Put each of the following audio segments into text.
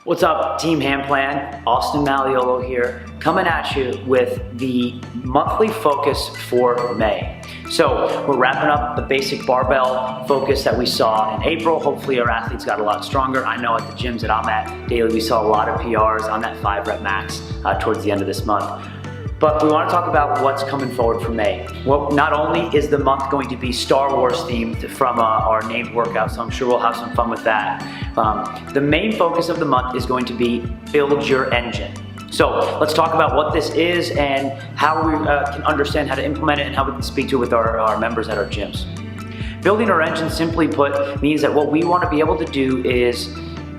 What's up, Team Ham Plan? Austin Maliolo here, coming at you with the monthly focus for May. So we're wrapping up the basic barbell focus that we saw in April. Hopefully our athletes got a lot stronger. I know at the gyms that I'm at daily, we saw a lot of PRs on that 5 rep max towards the end of this month. But we want to talk about what's coming forward for May. Well, not only is the month going to be Star Wars themed from our named workout, so I'm sure we'll have some fun with that. The main focus of the month is going to be build your engine. So let's talk about what this is and how we can understand how to implement it and how we can speak to it with our members at our gyms. Building our engine, simply put, means that what we want to be able to do is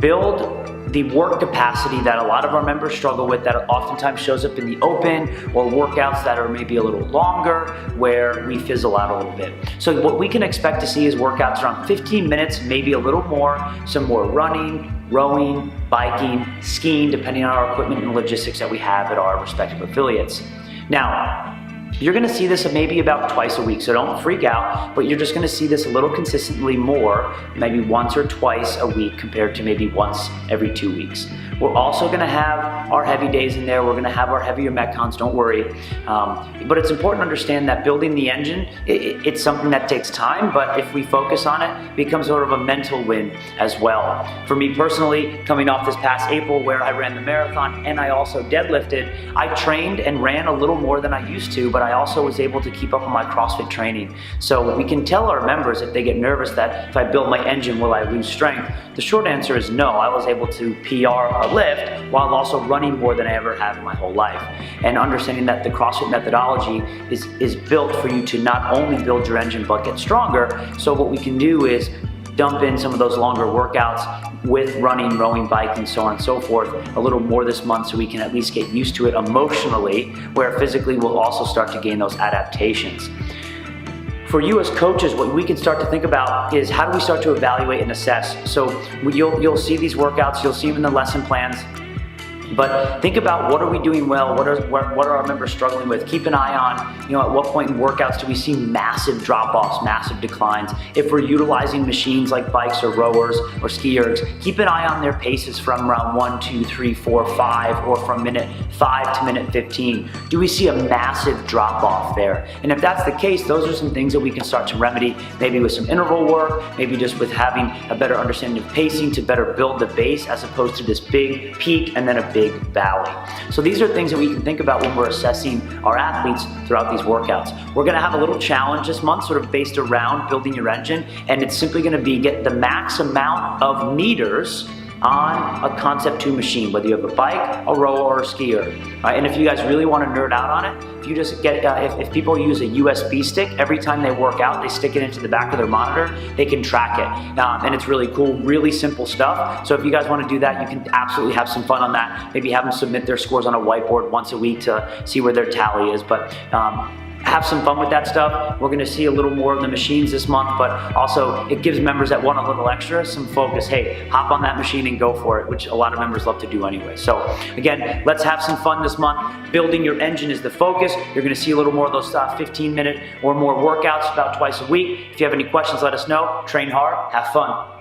build the work capacity that a lot of our members struggle with, that oftentimes shows up in the open, or workouts that are maybe a little longer where we fizzle out a little bit. So what we can expect to see is workouts around 15 minutes, maybe a little more, some more running, rowing, biking, skiing, depending on our equipment and logistics that we have at our respective affiliates. Now, you're gonna see this maybe about twice a week, so don't freak out, but you're just gonna see this a little consistently more, maybe once or twice a week compared to maybe once every 2 weeks. We're also gonna have our heavy days in there. We're gonna have our heavier metcons, don't worry. But it's important to understand that building the engine, it's something that takes time, but if we focus on it, it becomes sort of a mental win as well. For me personally, coming off this past April where I ran the marathon and I also deadlifted, I trained and ran a little more than I used to, but I also was able to keep up on my CrossFit training. So we can tell our members if they get nervous that if I build my engine, will I lose strength? The short answer is no. I was able to PR a lift while also running more than I ever have in my whole life. And understanding that the CrossFit methodology is built for you to not only build your engine but get stronger. So what we can do is dump in some of those longer workouts with running, rowing, biking, so on and so forth, a little more this month so we can at least get used to it emotionally, where physically we'll also start to gain those adaptations. For you as coaches, what we can start to think about is how do we start to evaluate and assess? So you'll see these workouts, you'll see them in the lesson plans, but think about what are we doing well, what are our members struggling with. Keep an eye on, at what point in workouts do we see massive drop-offs, massive declines. If we're utilizing machines like bikes or rowers or ski ergs, keep an eye on their paces from round 1, 2, 3, 4, 5, or from minute 5 to minute 15. Do we see a massive drop-off there? And if that's the case, those are some things that we can start to remedy, maybe with some interval work, maybe just with having a better understanding of pacing to better build the base as opposed to this big peak and then a big valley. So these are things that we can think about when we're assessing our athletes throughout these workouts. We're gonna have a little challenge this month sort of based around building your engine, and it's simply gonna be get the max amount of meters on a Concept 2 machine, whether you have a bike, a rower, or a skier. And if you guys really want to nerd out on it, if you just get, if people use a USB stick, every time they work out, they stick it into the back of their monitor, they can track it. And it's really cool, really simple stuff. So if you guys want to do that, you can absolutely have some fun on that. Maybe have them submit their scores on a whiteboard once a week to see where their tally is. But have some fun with that stuff. We're gonna see a little more of the machines this month, but also it gives members that want a little extra some focus. Hey, hop on that machine and go for it, which a lot of members love to do anyway. So again, let's have some fun this month. Building your engine is the focus. You're gonna see a little more of those 15-minute or more workouts about twice a week. If you have any questions, let us know. Train hard, have fun.